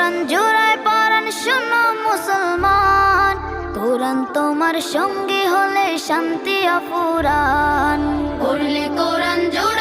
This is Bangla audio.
কোরআন জোড়ায় পরাণ শোনো মুসলমান, কোরআন তোমার সঙ্গী হলে শান্তি অফুরান। পড়লে কোরআন জোড়ায়